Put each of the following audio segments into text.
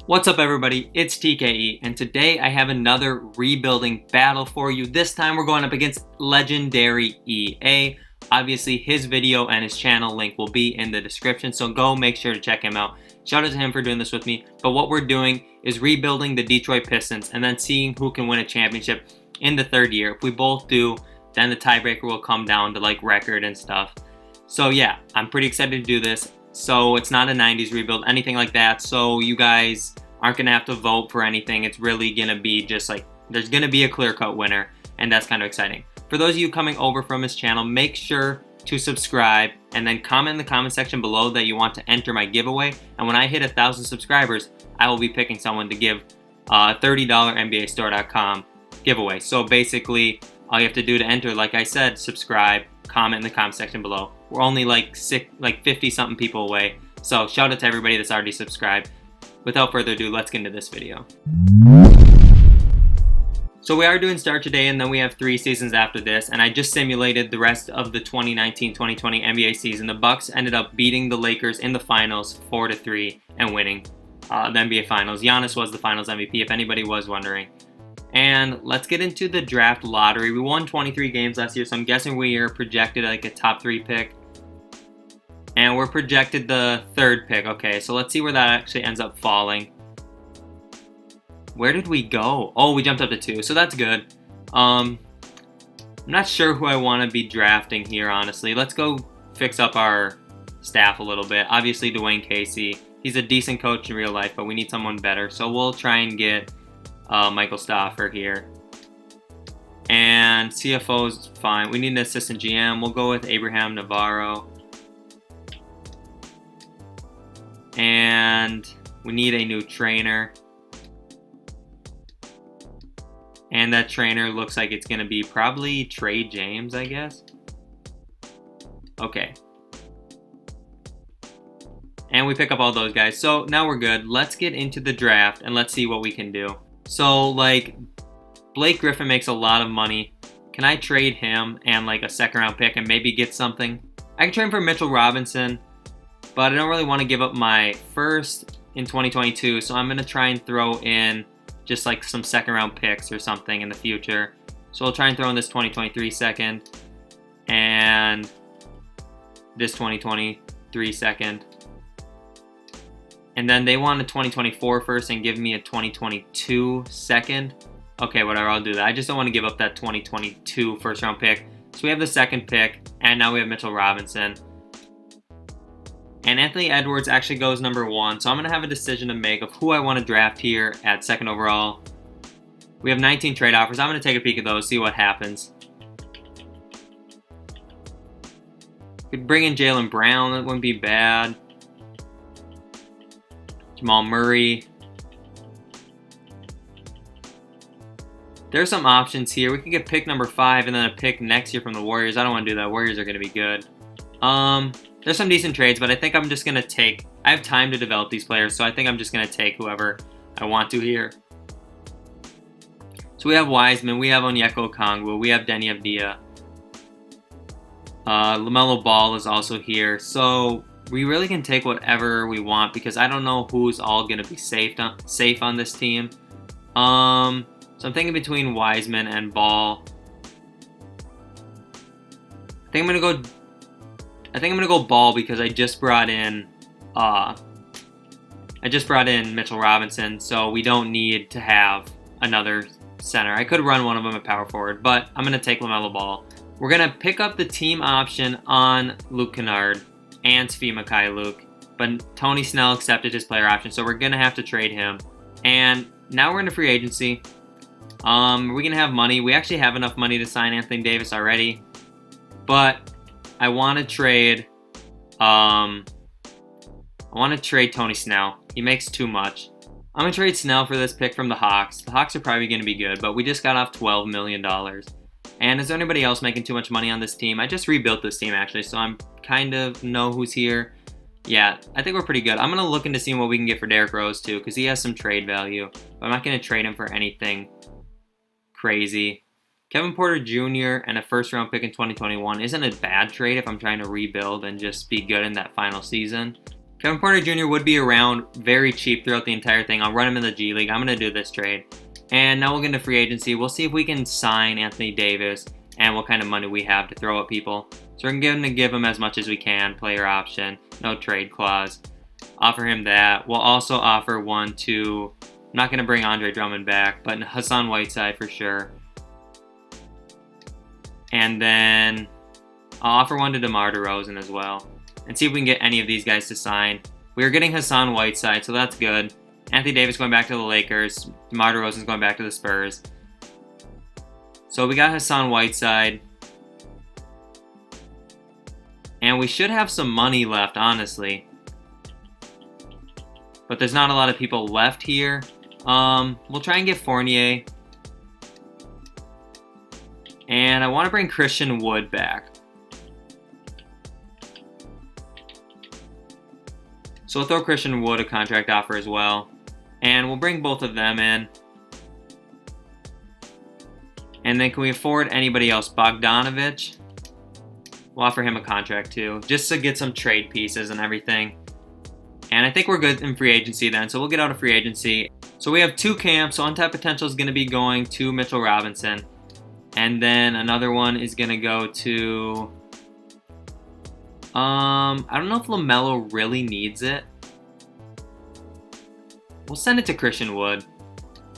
What's up everybody, it's TKE, and today I have another rebuilding battle for you. This time we're going up against Legendary EA. Obviously his video and his channel link will be in the description, so go make sure to check him out. Shout out to him for doing this with me, but what we're doing is rebuilding the Detroit Pistons and then seeing who can win a championship in the third year. If we both do, then the tiebreaker will come down to like record and stuff. So yeah, I'm pretty excited to do this. So it's not a 90s rebuild, anything like that. So you guys aren't going to have to vote for anything. It's really going to be just like, there's going to be a clear-cut winner, and that's kind of exciting. For those of you coming over from his channel, make sure to subscribe and then comment in the comment section below that you want to enter my giveaway. And when I hit 1,000 subscribers, I will be picking someone to give a $30 NBAstore.com giveaway. So basically, all you have to do to enter, like I said, subscribe, comment in the comment section below. We're only like 50-something people away. So shout out to everybody that's already subscribed. Without further ado, let's get into this video. So we are doing start today, and then we have 3 seasons after this, and I just simulated the rest of the 2019-2020 NBA season. The Bucks ended up beating the Lakers in the finals 4-3 and winning the NBA Finals. Giannis was the Finals MVP, if anybody was wondering. And let's get into the draft lottery. We won 23 games last year, so I'm guessing we are projected like a top 3 pick. And we're projected the 3rd pick. Okay, so let's see where that actually ends up falling. Where did we go? Oh, we jumped up to 2, so that's good. I'm not sure who I want to be drafting here, honestly. Let's go fix up our staff a little bit. Obviously, Dwayne Casey. He's a decent coach in real life, but we need someone better. So we'll try and get Michael Stauffer here. And CFO's fine. We need an assistant GM. We'll go with Abraham Navarro. And we need a new trainer. And that trainer looks like it's going to be probably Trey James, I guess. Okay. And we pick up all those guys. So now we're good. Let's get into the draft and let's see what we can do. So, like, Blake Griffin makes a lot of money. Can I trade him and, like, a 2nd round pick and maybe get something? I can trade him for Mitchell Robinson, but I don't really want to give up my 1st in 2022, so I'm going to try and throw in just, like, some 2nd round picks or something in the future. So I'll try and throw in this 2023 2nd and this 2023 2nd. And then they want a 2024 first and give me a 2022 2nd. Okay, whatever, I'll do that. I just don't want to give up that 2022 1st round pick. So we have the 2nd pick, and now we have Mitchell Robinson. And Anthony Edwards actually goes number 1, so I'm going to have a decision to make of who I want to draft here at 2nd overall. We have 19 trade offers. I'm going to take a peek at those, see what happens. Could bring in Jaylen Brown, that wouldn't be bad. Jamal Murray. There's some options here. We could get pick number 5 and then a pick next year from the Warriors. I don't want to do that. Warriors are going to be good. There's some decent trades, but I think I'm just going to take... I have time to develop these players, so I think I'm just going to take whoever I want to here. So we have Wiseman, we have Onyeka Okongwu, we have Denny Avdia. LaMelo Ball is also here. So we really can take whatever we want because I don't know who's all going to be safe on this team. So I'm thinking between Wiseman and Ball. I think I'm going to go Ball because I just brought in Mitchell Robinson, so we don't need to have another center. I could run one of them at power forward, but I'm going to take LaMelo Ball. We're going to pick up the team option on Luke Kennard and Svi Mykhailiuk, but Tony Snell accepted his player option, so we're going to have to trade him. And now we're into free agency. We're going to have money. We actually have enough money to sign Anthony Davis already, but I want to trade Tony Snell. He makes too much. I'm going to trade Snell for this pick from the Hawks. The Hawks are probably going to be good, but we just got off $12 million. And is there anybody else making too much money on this team? I just rebuilt this team, actually, so I'm kind of know who's here. Yeah, I think we're pretty good. I'm going to look into seeing what we can get for Derrick Rose, too, because he has some trade value. But I'm not going to trade him for anything crazy. Kevin Porter Jr. and a 1st round pick in 2021 isn't a bad trade if I'm trying to rebuild and just be good in that final season. Kevin Porter Jr. would be around very cheap throughout the entire thing. I'll run him in the G League. I'm going to do this trade. And now we'll get into free agency. We'll see if we can sign Anthony Davis and what kind of money we have to throw at people. So we're going to give him as much as we can. Player option, no trade clause. Offer him that. We'll also offer one to, I'm not going to bring Andre Drummond back, but Hassan Whiteside for sure. And then I'll offer one to DeMar DeRozan as well. And see if we can get any of these guys to sign. We are getting Hassan Whiteside, so that's good. Anthony Davis going back to the Lakers. DeMar DeRozan's going back to the Spurs. So we got Hassan Whiteside. And we should have some money left, honestly. But there's not a lot of people left here. We'll try and get Fournier. And I want to bring Christian Wood back. So we'll throw Christian Wood a contract offer as well. And we'll bring both of them in. And then can we afford anybody else? Bogdanovich. We'll offer him a contract too. Just to get some trade pieces and everything. And I think we're good in free agency then. So we'll get out of free agency. So we have two camps. So Untapped Potential is going to be going to Mitchell Robinson. And then another one is going to go to... I don't know if LaMelo really needs it. We'll send it to Christian Wood.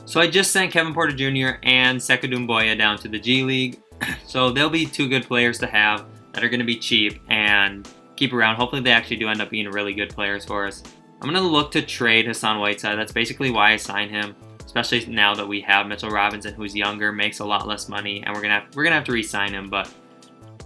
So I just sent Kevin Porter Jr. and Sekou Doumbouya down to the G League. So they'll be two good players to have that are going to be cheap and keep around. Hopefully they actually do end up being really good players for us. I'm going to look to trade Hassan Whiteside. That's basically why I signed him. Especially now that we have Mitchell Robinson, who's younger, makes a lot less money, and we're gonna have to re-sign him. But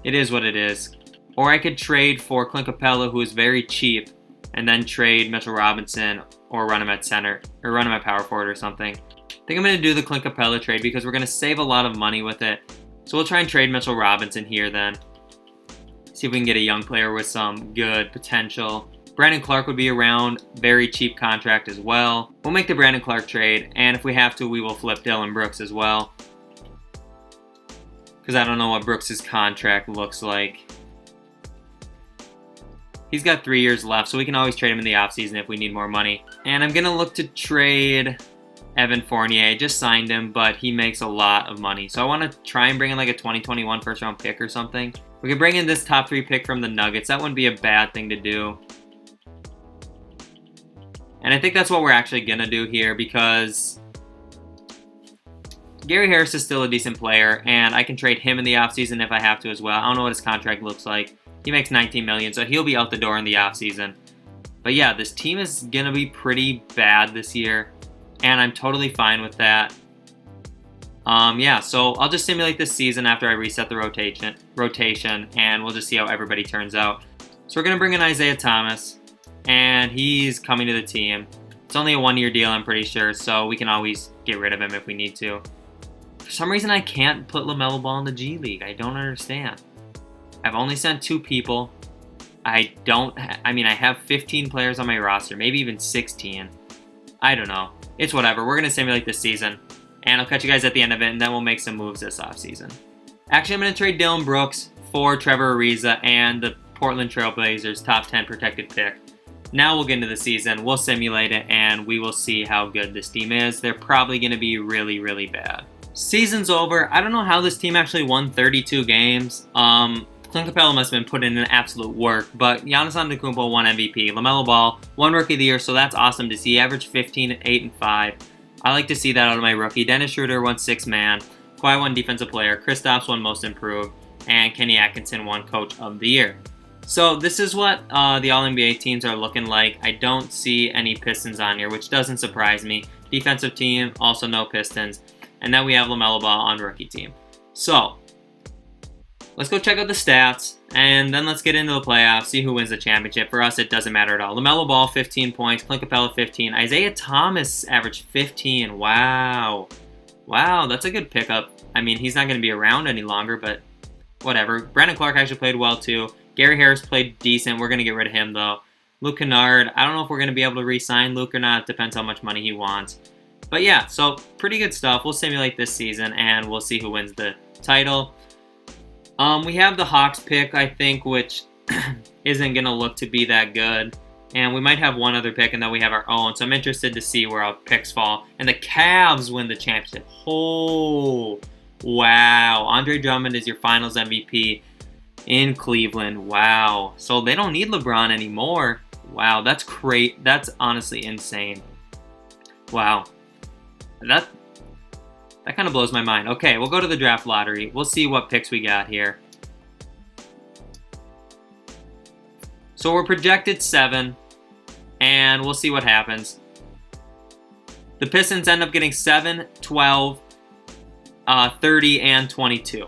it is what it is. Or I could trade for Clint Capella, who is very cheap, and then trade Mitchell Robinson, or run him at center, or run him at power forward or something. I think I'm gonna do the Clint Capella trade because we're gonna save a lot of money with it. So we'll try and trade Mitchell Robinson here then. See if we can get a young player with some good potential. Brandon Clark would be around, very cheap contract as well. We'll make the Brandon Clark trade, and if we have to, we will flip Dillon Brooks as well. Because I don't know what Brooks' contract looks like. He's got 3 years left, so we can always trade him in the offseason if we need more money. And I'm going to look to trade Evan Fournier. I just signed him, but he makes a lot of money. So I want to try and bring in like a 2021 first-round pick or something. We could bring in this top 3 pick from the Nuggets. That wouldn't be a bad thing to do. And I think that's what we're actually going to do here because Gary Harris is still a decent player, and I can trade him in the offseason if I have to as well. I don't know what his contract looks like. He makes $19 million, so he'll be out the door in the offseason. But yeah, this team is going to be pretty bad this year, and I'm totally fine with that. Yeah, so I'll just simulate this season after I reset the rotation, and we'll just see how everybody turns out. So we're going to bring in Isaiah Thomas. And he's coming to the team. It's only a 1-year deal, I'm pretty sure, so we can always get rid of him if we need to. For some reason, I can't put LaMelo Ball in the G League. I don't understand. I've only sent 2 people. I have 15 players on my roster, maybe even 16. I don't know. It's whatever. We're going to simulate this season, and I'll catch you guys at the end of it, and then we'll make some moves this offseason. Actually, I'm going to trade Dillon Brooks for Trevor Ariza and the Portland Trailblazers top 10 protected pick. Now we'll get into the season, we'll simulate it, and we will see how good this team is. They're probably going to be really, really bad. Season's over. I don't know how this team actually won 32 games. Clint Capella must have been putting in absolute work, but Giannis Antetokounmpo won MVP. LaMelo Ball won Rookie of the Year, so that's awesome to see. He averaged 15, 8, and 5. I like to see that out of my rookie. Dennis Schroeder won 6th Man. Kawhi won Defensive Player. Kristaps won Most Improved. And Kenny Atkinson won Coach of the Year. So this is what the All-NBA teams are looking like. I don't see any Pistons on here, which doesn't surprise me. Defensive team, also no Pistons. And then we have LaMelo Ball on rookie team. So let's go check out the stats, and then let's get into the playoffs, see who wins the championship. For us, it doesn't matter at all. LaMelo Ball, 15 points. Clint Capella, 15. Isaiah Thomas averaged 15. Wow. Wow, that's a good pickup. I mean, he's not going to be around any longer, but whatever. Brandon Clark actually played well, too. Gary Harris played decent. We're going to get rid of him, though. Luke Kennard, I don't know if we're going to be able to re-sign Luke or not. It depends how much money he wants. But yeah, so pretty good stuff. We'll simulate this season, and we'll see who wins the title. We have the Hawks pick, I think, which isn't going to look to be that good. And we might have one other pick, and then we have our own. So I'm interested to see where our picks fall. And the Cavs win the championship. Oh, wow. Andre Drummond is your finals MVP in Cleveland. Wow. So they don't need LeBron anymore. Wow, that's great. That's honestly insane. Wow. That kind of blows my mind. Okay, we'll go to the draft lottery. We'll see what picks we got here. So we're projected 7, and we'll see what happens. The Pistons end up getting 7, 12, 30, and 22.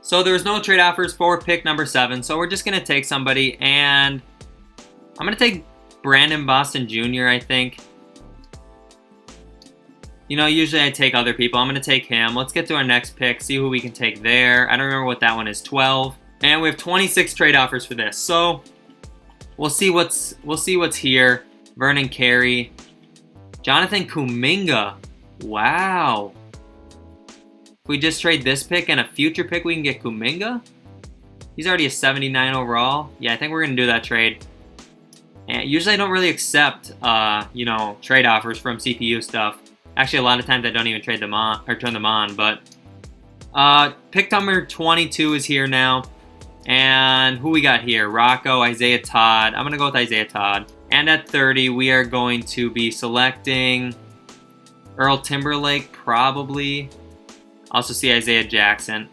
So there's no trade offers for pick number 7, so we're just going to take somebody, and I'm going to take Brandon Boston Jr., I think. You know, usually I take other people. I'm going to take him. Let's get to our next pick, see who we can take there. I don't remember what that one is, 12. And we have 26 trade offers for this. So we'll see what's here. Vernon Carey. Jonathan Kuminga. Wow. If we just trade this pick and a future pick, we can get Kuminga? He's already a 79 overall. Yeah, I think we're going to do that trade. And usually I don't really accept, you know, trade offers from CPU stuff. Actually, a lot of times I don't even trade them on or turn them on. But pick number 22 is here now. And who we got here? Rocco, Isaiah Todd. I'm going to go with Isaiah Todd. And at 30, we are going to be selecting Earl Timberlake, probably. Also see Isaiah Jackson.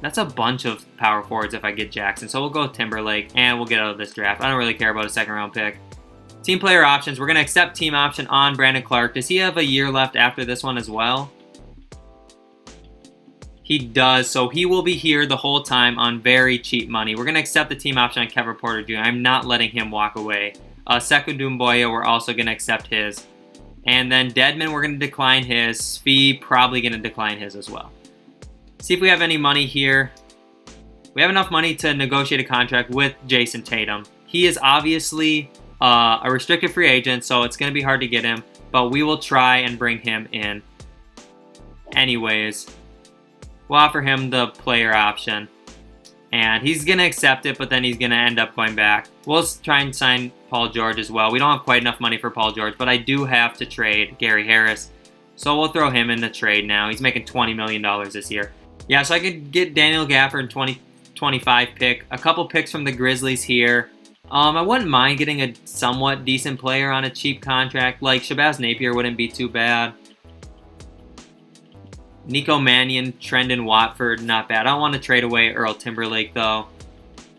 That's a bunch of power forwards if I get Jackson. So we'll go with Timberlake, and we'll get out of this draft. I don't really care about a second-round pick. Team player options. We're going to accept team option on Brandon Clark. Does he have a year left after this one as well? He does, so he will be here the whole time on very cheap money. We're going to accept the team option on Kevin Porter Jr. I'm not letting him walk away. Sekou Doumbouya, we're also going to accept his. And then Dedmon, we're going to decline his. Svi, probably going to decline his as well. See if we have any money here. We have enough money to negotiate a contract with Jason Tatum. He is obviously a restricted free agent, so it's going to be hard to get him. But we will try and bring him in. Anyways, we'll offer him the player option. And he's going to accept it, but then he's going to end up going back. We'll try and sign Paul George as well. We don't have quite enough money for Paul George, but I do have to trade Gary Harris. So we'll throw him in the trade now. He's making $20 million this year. Yeah, so I could get Daniel Gafford in 2025 pick. A couple picks from the Grizzlies here. I wouldn't mind getting a somewhat decent player on a cheap contract. Like Shabazz Napier wouldn't be too bad. Nico Mannion, Trendon Watford, not bad. I don't want to trade away Earl Timberlake, though.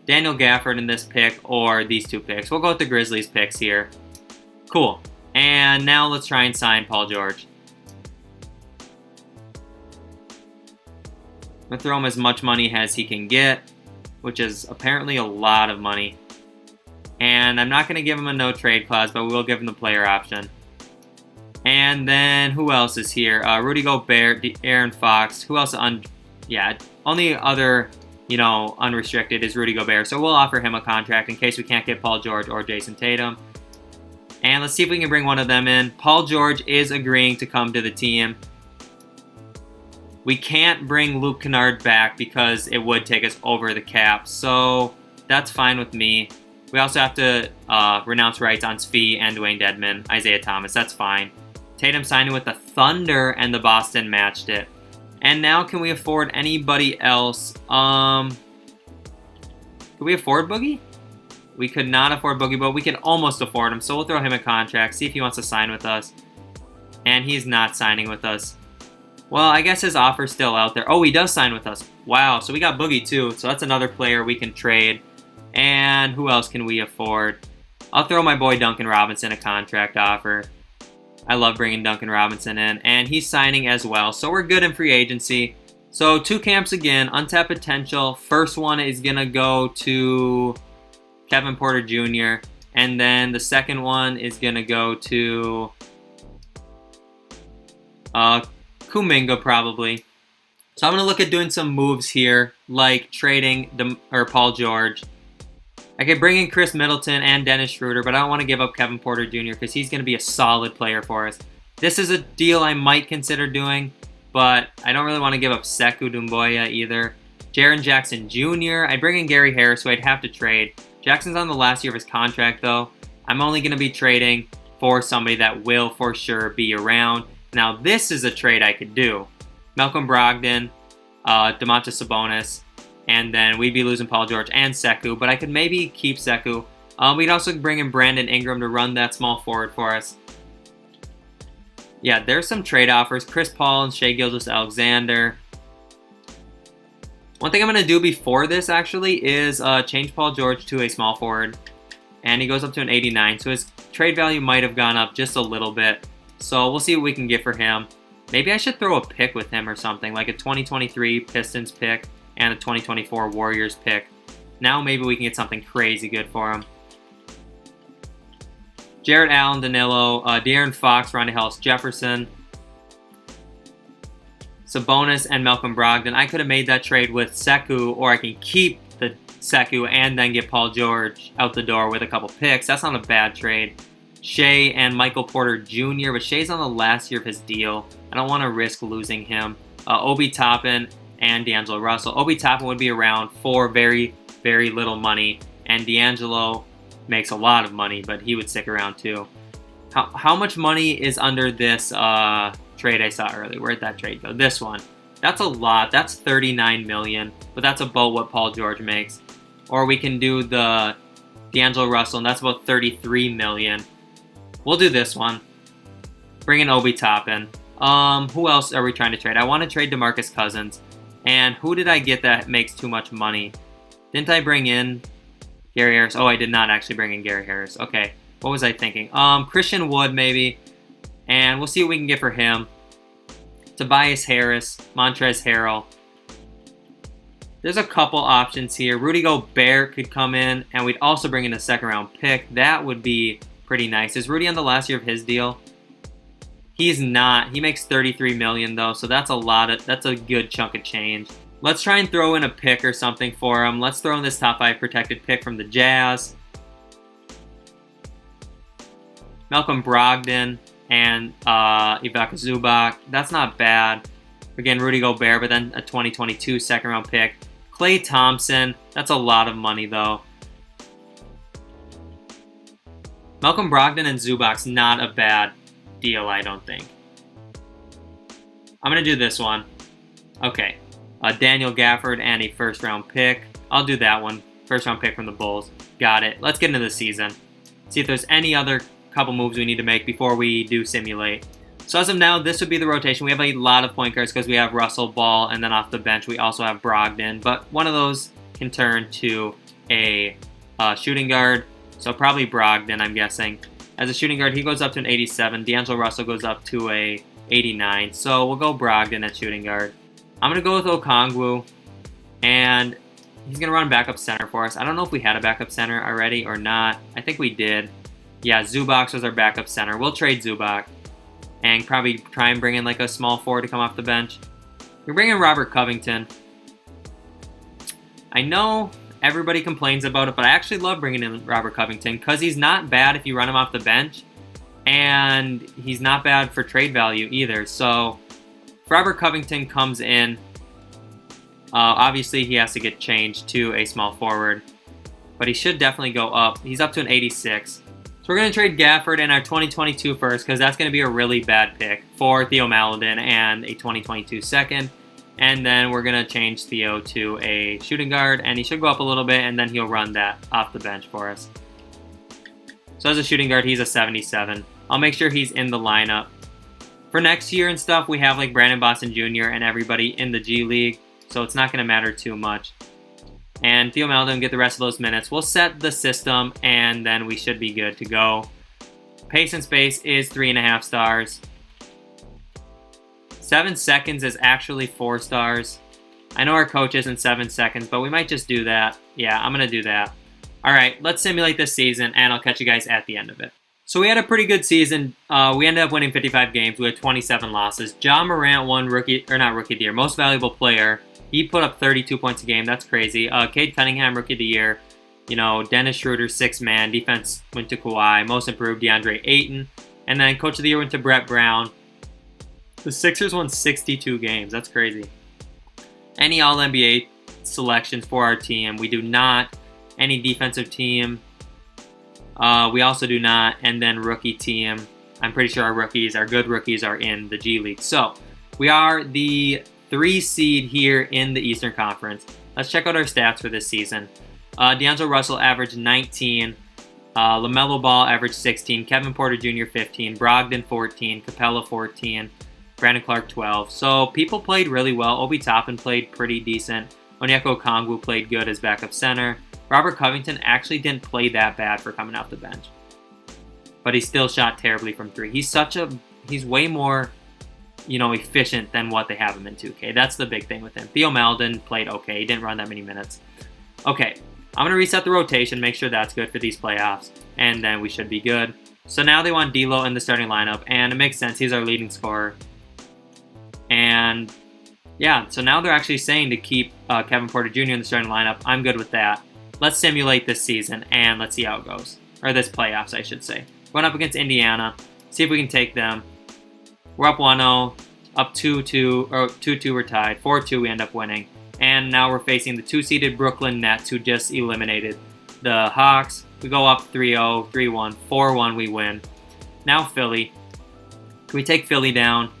Daniel Gafford in this pick or these two picks. We'll go with the Grizzlies picks here. Cool. And now let's try and sign Paul George. I'm going to throw him as much money as he can get, which is apparently a lot of money. And I'm not going to give him a no-trade clause, but we will give him the player option. And then who else is here? Rudy Gobert, Aaron Fox. Who else? Only other, unrestricted is Rudy Gobert. So we'll offer him a contract in case we can't get Paul George or Jason Tatum. And let's see if we can bring one of them in. Paul George is agreeing to come to the team. We can't bring Luke Kennard back because it would take us over the cap. So that's fine with me. We also have to renounce rights on Svi and Dwayne Dedmon, Isaiah Thomas. That's fine. Tatum signed with the Thunder, and the Boston matched it. And now, can we afford anybody else? Could we afford Boogie? We could not afford Boogie, but we can almost afford him. So we'll throw him a contract, see if he wants to sign with us. And he's not signing with us. Well, I guess his offer's still out there. Oh, he does sign with us. Wow, so we got Boogie too. So that's another player we can trade. And who else can we afford? I'll throw my boy Duncan Robinson a contract offer. I love bringing Duncan Robinson in, and he's signing as well. So we're good in free agency. So two camps again, untapped potential. First one is going to go to Kevin Porter Jr., and then the second one is going to go to Kuminga probably. So I'm going to look at doing some moves here, like trading Paul George. I could bring in Chris Middleton and Dennis Schroeder, but I don't want to give up Kevin Porter Jr. because he's going to be a solid player for us. This is a deal I might consider doing, but I don't really want to give up Sekou Doumbouya either. Jaren Jackson Jr. I'd bring in Gary Harris, who I'd have to trade. Jackson's on the last year of his contract, though. I'm only going to be trading for somebody that will for sure be around. Now, this is a trade I could do. Malcolm Brogdon, Domantas Sabonis, and then we'd be losing Paul George and Sekou, but I could maybe keep Sekou. We'd also bring in Brandon Ingram to run that small forward for us. Yeah, there's some trade offers. Chris Paul and Shai Gilgeous-Alexander. One thing I'm going to do before this, actually, is change Paul George to a small forward. And he goes up to an 89, so his trade value might have gone up just a little bit. So we'll see what we can get for him. Maybe I should throw a pick with him or something, like a 2023 Pistons pick and a 2024 Warriors pick. Now maybe we can get something crazy good for him. Jarrett Allen, Danilo, De'Aaron Fox, Rondae Hollis-Jefferson, Sabonis, and Malcolm Brogdon. I could have made that trade with Sekou, or I can keep the Sekou and then get Paul George out the door with a couple picks. That's not a bad trade. Shai and Michael Porter Jr., but Shai's on the last year of his deal. I don't want to risk losing him. Obi Toppin and D'Angelo Russell. Obi Toppin would be around for very, very little money, and D'Angelo makes a lot of money, but he would stick around too. How much money is under this trade I saw earlier? Where'd that trade go? This one. That's a lot. That's $39 million, but that's about what Paul George makes. Or we can do the D'Angelo Russell, and that's about $33 million. We'll do this one. Bring in Obi Toppin. Who else are we trying to trade? I want to trade DeMarcus Cousins. And who did I get that makes too much money? Didn't I bring in Gary Harris? Oh, I did not actually bring in Gary Harris. Okay, what was I thinking? Christian Wood maybe. And we'll see what we can get for him. Tobias Harris, Montrezl Harrell. There's a couple options here. Rudy Gobert could come in, and we'd also bring in a second-round pick. That would be pretty nice. Is Rudy on the last year of his deal? He's not. He makes $33 million though, so that's a good chunk of change. Let's try and throw in a pick or something for him. Let's throw in this top 5 protected pick from the Jazz. Malcolm Brogdon and Ivica Zubac. That's not bad. Again, Rudy Gobert, but then a 2022 second-round pick. Klay Thompson. That's a lot of money though. Malcolm Brogdon and Zubac's not a bad deal, I don't think. I'm going to do this one. Okay. Daniel Gafford and a first-round pick. I'll do that one. First-round pick from the Bulls. Got it. Let's get into the season. See if there's any other couple moves we need to make before we do simulate. So as of now, this would be the rotation. We have a lot of point guards because we have Russell, Ball, and then off the bench we also have Brogdon. But one of those can turn to a shooting guard. So probably Brogdon, I'm guessing. As a shooting guard, he goes up to an 87. D'Angelo Russell goes up to a 89. So we'll go Brogdon at shooting guard. I'm going to go with Okongwu. And he's going to run backup center for us. I don't know if we had a backup center already or not. I think we did. Yeah, Zubac was our backup center. We'll trade Zubac. And probably try and bring in like a small forward to come off the bench. We're bringing Robert Covington. I know everybody complains about it, but I actually love bringing in Robert Covington because he's not bad if you run him off the bench, and he's not bad for trade value either. So if Robert Covington comes in, obviously he has to get changed to a small forward, but he should definitely go up. He's up to an 86. So we're going to trade Gafford and our 2022 first because that's going to be a really bad pick for Theo Maledon and a 2022 second. And then we're going to change Theo to a shooting guard, and he should go up a little bit, and then he'll run that off the bench for us. So as a shooting guard, he's a 77. I'll make sure he's in the lineup. For next year and stuff, we have like Brandon Boston Jr. and everybody in the G League, so it's not going to matter too much. And Theo Maledon get the rest of those minutes. We'll set the system, and then we should be good to go. Pace and space is 3.5 stars. 7 seconds is actually 4 stars. I know our coach isn't 7 seconds, but we might just do that. Yeah, I'm going to do that. All right, let's simulate this season, and I'll catch you guys at the end of it. So we had a pretty good season. We ended up winning 55 games. We had 27 losses. Ja Morant won Rookie of the Year, Most Valuable Player. He put up 32 points a game. That's crazy. Cade Cunningham, Rookie of the Year. You know, Dennis Schroeder, 6th man. Defense went to Kawhi. Most Improved, DeAndre Ayton. And then Coach of the Year went to Brett Brown. The Sixers won 62 games. That's crazy. Any All-NBA selections for our team. We do not. Any defensive team. We also do not. And then rookie team. I'm pretty sure our good rookies are in the G League. So we are the 3 seed here in the Eastern Conference. Let's check out our stats for this season. D'Angelo Russell averaged 19. LaMelo Ball averaged 16. Kevin Porter Jr. 15. Brogdon 14. Capella 14. Brandon Clark 12. So people played really well. Obi Toppin played pretty decent. Onyeka Okongwu played good as backup center. Robert Covington actually didn't play that bad for coming off the bench. But he still shot terribly from 3. He's way more, efficient than what they have him in 2K. That's the big thing with him. Theo Maledon played okay. He didn't run that many minutes. Okay, I'm going to reset the rotation, make sure that's good for these playoffs, and then we should be good. So now they want D'Lo in the starting lineup, and it makes sense. He's our leading scorer. And yeah, so now they're actually saying to keep Kevin Porter Jr. in the starting lineup. I'm good with that. Let's simulate this season, and let's see how it goes. Or this playoffs, I should say. Going up against Indiana, see if we can take them. We're up 1-0, up 2-2, or 2-2 we're tied. 4-2 we end up winning. And now we're facing the 2-seeded Brooklyn Nets, who just eliminated the Hawks. We go up 3-0, 3-1, 4-1 we win. Now Philly. Can we take Philly down?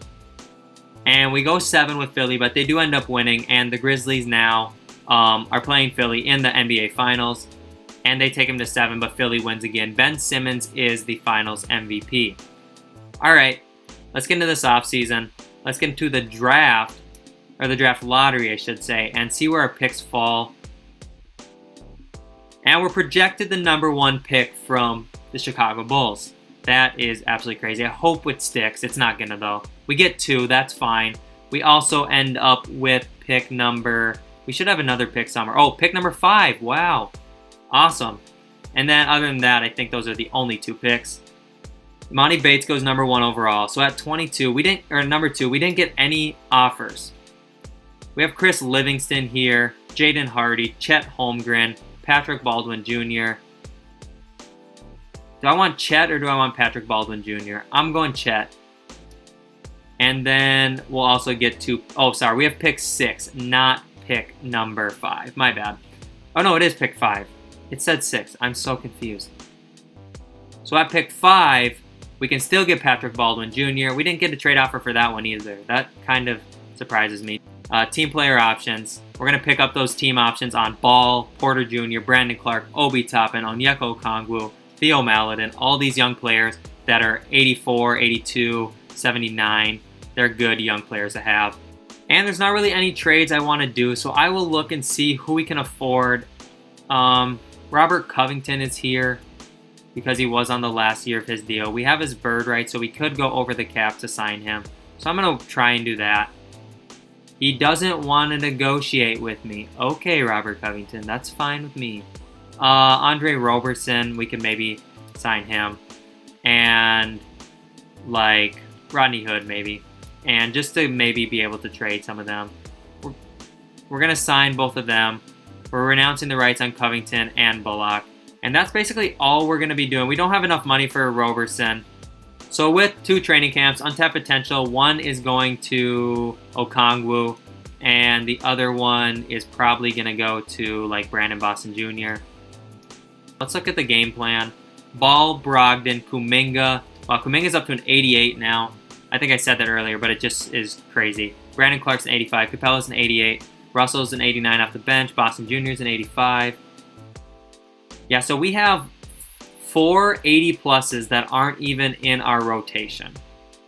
And we go 7 with Philly, but they do end up winning. And the Grizzlies now are playing Philly in the NBA Finals. And they take him to 7, but Philly wins again. Ben Simmons is the Finals MVP. All right, let's get into this offseason. Let's get into the draft. Or the draft lottery, I should say, and see where our picks fall. And we're projected the number 1 pick from the Chicago Bulls. That is absolutely crazy. I hope it sticks. It's not gonna, though. We get 2, that's fine. We also end up with pick number... We should have another pick somewhere. Oh, pick number 5. Wow. Awesome. And then, other than that, I think those are the only 2 picks. Monty Bates goes number 1 overall. So at 22, number 2, we didn't get any offers. We have Chris Livingston here, Jaden Hardy, Chet Holmgren, Patrick Baldwin Jr. Do I want Chet or do I want Patrick Baldwin Jr.? I'm going Chet. And then we'll also get to... Oh, sorry. We have pick 6, not pick number 5. My bad. Oh, no, it is pick 5. It said 6. I'm so confused. So at pick 5, we can still get Patrick Baldwin Jr. We didn't get a trade offer for that one either. That kind of surprises me. Team player options. We're going to pick up those team options on Ball, Porter Jr., Brandon Clark, Obi Toppin, Onyeka Okongwu, Theo Maledon, all these young players that are 84, 82, 79. They're good young players to have. And there's not really any trades I want to do, so I will look and see who we can afford. Robert Covington is here because he was on the last year of his deal. We have his bird right, so we could go over the cap to sign him. So I'm going to try and do that. He doesn't want to negotiate with me. Okay, Robert Covington, that's fine with me. Andre Roberson, we could maybe sign him. And, like, Rodney Hood, maybe. And just to maybe be able to trade some of them. We're going to sign both of them. We're renouncing the rights on Covington and Bullock. And that's basically all we're going to be doing. We don't have enough money for Roberson. So with 2 training camps, untapped potential, one is going to Okongwu, and the other one is probably going to go to, like, Brandon Boston Jr. Let's look at the game plan. Ball, Brogdon, Kuminga. Well, Kuminga's up to an 88 now. I think I said that earlier, but it just is crazy. Brandon Clark's an 85. Capella's an 88. Russell's an 89 off the bench. Boston Jr.'s an 85. Yeah, so we have 4 80-pluses that aren't even in our rotation.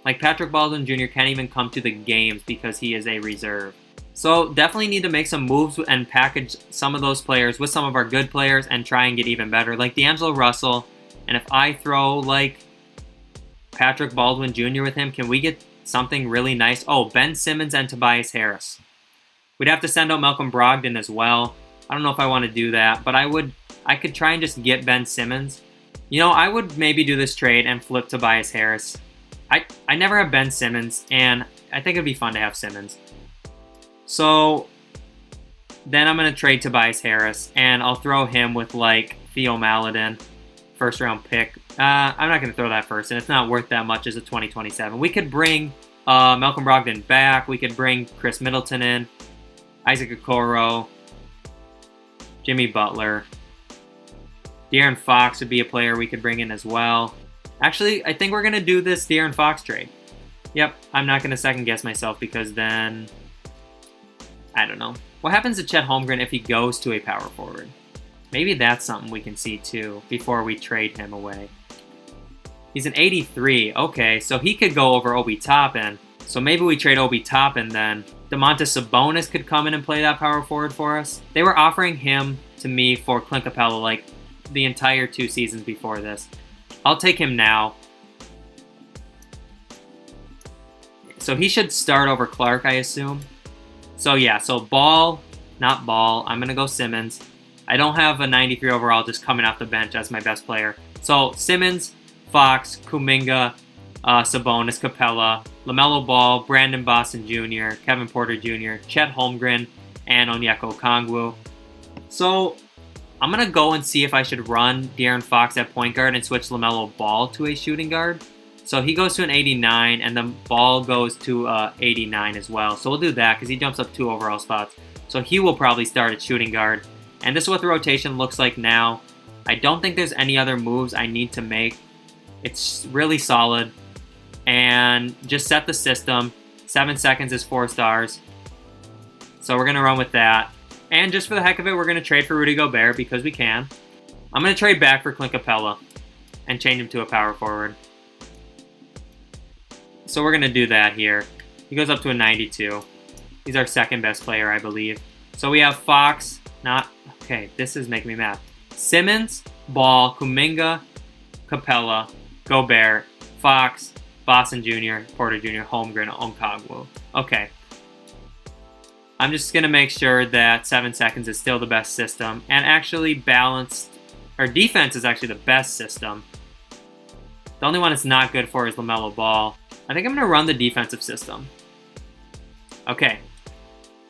Like Patrick Baldwin Jr. can't even come to the games because he is a reserve. So definitely need to make some moves and package some of those players with some of our good players and try and get even better. Like D'Angelo Russell. And if I throw like Patrick Baldwin Jr. with him, can we get something really nice? Oh, Ben Simmons and Tobias Harris. We'd have to send out Malcolm Brogdon as well. I don't know if I want to do that, but I could try and just get Ben Simmons. You know, I would maybe do this trade and flip Tobias Harris. I never have Ben Simmons, and I think it'd be fun to have Simmons. So then I'm going to trade Tobias Harris, and I'll throw him with, like, Theo Maledon, first-round pick. I'm not going to throw that first, and it's not worth that much as a 2027. We could bring Malcolm Brogdon back. We could bring Chris Middleton in, Isaac Okoro, Jimmy Butler. De'Aaron Fox would be a player we could bring in as well. Actually, I think we're going to do this De'Aaron Fox trade. Yep, I'm not going to second guess myself because then, I don't know. What happens to Chet Holmgren if he goes to a power forward? Maybe that's something we can see too before we trade him away. He's an 83. Okay, so he could go over Obi Toppin. So maybe we trade Obi Toppin then. Domantas Sabonis could come in and play that power forward for us. They were offering him to me for Clint Capella like the entire 2 seasons before this. I'll take him now. So he should start over Clark, I assume. So yeah, so Ball, not Ball. I'm going to go Simmons. I don't have a 93 overall just coming off the bench as my best player. So Simmons, Fox, Kuminga, Sabonis, Capella, LaMelo Ball, Brandon Boston Jr., Kevin Porter Jr., Chet Holmgren, and Onyeka Okongwu. So I'm going to go and see if I should run De'Aaron Fox at point guard and switch LaMelo Ball to a shooting guard. So he goes to an 89, and then Ball goes to 89 as well. So we'll do that because he jumps up 2 overall spots. So he will probably start at shooting guard. And this is what the rotation looks like now. I don't think there's any other moves I need to make. It's really solid. And just set the system. 7 seconds is 4 stars. So we're going to run with that. And just for the heck of it, we're going to trade for Rudy Gobert because we can. I'm going to trade back for Clint Capella and change him to a power forward. So we're going to do that here. He goes up to a 92. He's our second best player, I believe. So we have Fox, okay, this is making me mad. Simmons, Ball, Kuminga, Capella, Gobert, Fox, Boston Jr., Porter Jr., Holmgren, Okongwu. Okay. I'm just going to make sure that 7 seconds is still the best system. And actually balanced, our defense is actually the best system. The only one it's not good for is LaMelo Ball. I think I'm going to run the defensive system. Okay.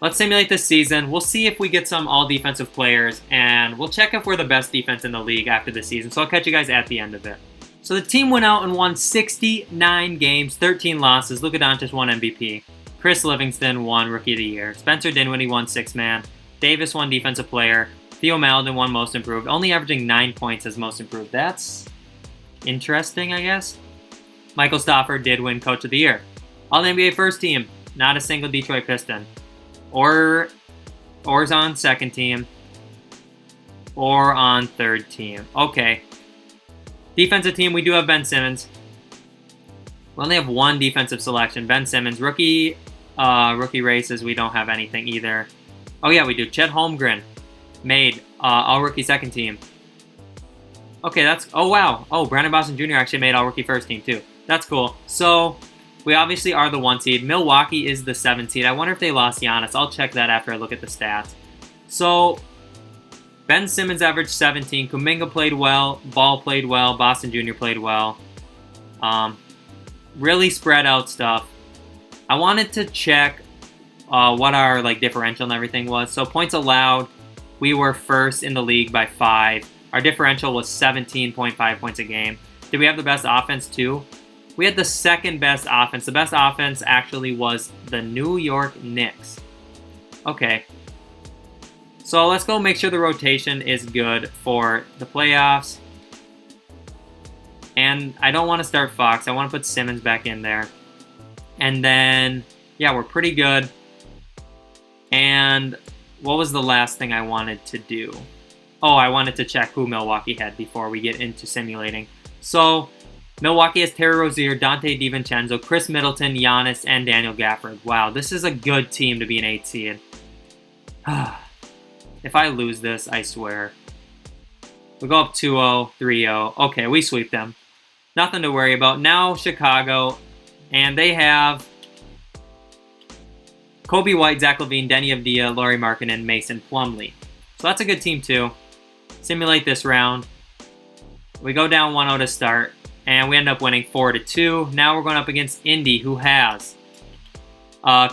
Let's simulate this season. We'll see if we get some all-defensive players, and we'll check if we're the best defense in the league after the season. So I'll catch you guys at the end of it. So the team went out and won 69 games, 13 losses. Luka Doncic won MVP. Chris Livingston won Rookie of the Year. Spencer Dinwiddie won 6th Man. Davis won Defensive Player. Theo Maledon won Most Improved, only averaging 9 points as Most Improved. That's interesting, I guess. Michael Stafford did win Coach of the Year. All-NBA First Team, not a single Detroit Piston. Or on second team. Or on third team. Okay. Defensive team, we do have Ben Simmons. We only have 1 defensive selection. Ben Simmons. Rookie races, we don't have anything either. Oh yeah, we do. Chet Holmgren made all-rookie second team. Okay, that's... Oh, wow. Oh, Brandon Boston Jr. actually made all-rookie first team, too. That's cool. So, we obviously are the 1 seed. Milwaukee is the 7 seed. I wonder if they lost Giannis. I'll check that after I look at the stats. So, Ben Simmons averaged 17. Kuminga played well. Ball played well. Boston Jr. played well. Really spread out stuff. I wanted to check what our differential and everything was. So, points allowed, we were first in the league by 5. Our differential was 17.5 points a game. Did we have the best offense too? We had the second best offense. The best offense actually was the New York Knicks. Okay. So let's go make sure the rotation is good for the playoffs. And I don't want to start Fox. I want to put Simmons back in there. And then, yeah, we're pretty good. And what was the last thing I wanted to do? Oh, I wanted to check who Milwaukee had before we get into simulating. So, Milwaukee has Terry Rozier, Dante DiVincenzo, Chris Middleton, Giannis, and Daniel Gafford. Wow, this is a good team to be an 8 seed. If I lose this, I swear. We go up 2-0, 3-0. Okay, we sweep them. Nothing to worry about. Now, Chicago, and they have Kobe White, Zach LaVine, Denny Avdia, Lauri Markkanen, Mason Plumlee. So that's a good team, too. Simulate this round. We go down 1-0 to start, and we end up winning 4-2. Now we're going up against Indy, who has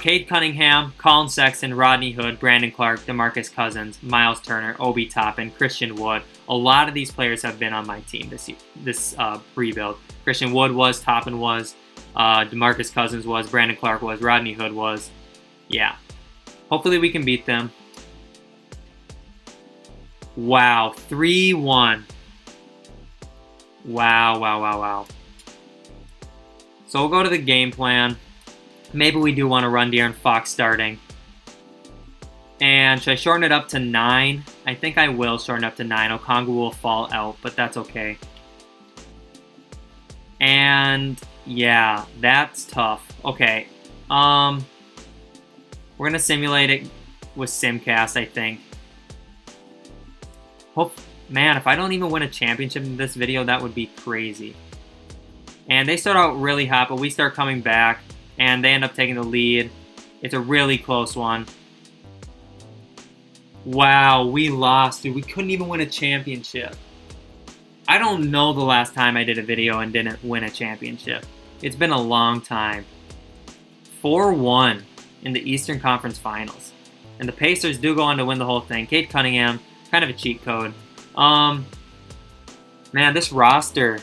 Cade Cunningham, Colin Sexton, Rodney Hood, Brandon Clark, DeMarcus Cousins, Miles Turner, Obi Toppin, Christian Wood. A lot of these players have been on my team this rebuild. Christian Wood was, Toppin was, DeMarcus Cousins was, Brandon Clark was, Rodney Hood was. Yeah. Hopefully we can beat them. Wow, 3-1. Wow, wow, wow, wow. So we'll go to the game plan. Maybe we do want to run De'Aaron Fox starting. And should I shorten it up to 9? I think I will shorten up to 9. Okongwu will fall out, but that's okay. And yeah, that's tough. Okay. We're gonna simulate it with Simcast, I think. Man, if I don't even win a championship in this video, that would be crazy. And they start out really hot, but we start coming back, and they end up taking the lead. It's a really close one. Wow, we lost, dude. We couldn't even win a championship. I don't know the last time I did a video and didn't win a championship. It's been a long time. 4-1 in the Eastern Conference Finals. And the Pacers do go on to win the whole thing. Cade Cunningham, kind of a cheat code. Man, this roster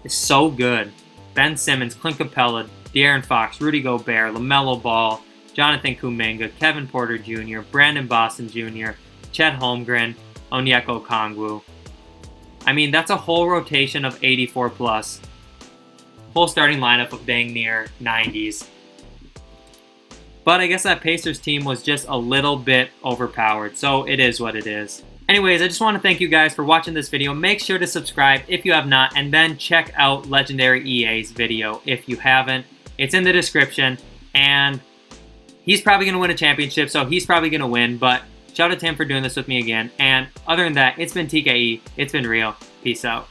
is so good. Ben Simmons, Clint Capella, De'Aaron Fox, Rudy Gobert, LaMelo Ball, Jonathan Kuminga, Kevin Porter Jr., Brandon Boston Jr., Chet Holmgren, Onyeka Okongwu. I mean, that's a whole rotation of 84 plus. Full starting lineup of dang near 90s. But I guess that Pacers team was just a little bit overpowered, so it is what it is. Anyways, I just want to thank you guys for watching this video. Make sure to subscribe if you have not, and then check out Legendary EA's video if you haven't. It's in the description, and he's probably going to win a championship, so he's probably going to win, but shout out to him for doing this with me again. And other than that, it's been TKE. It's been real. Peace out.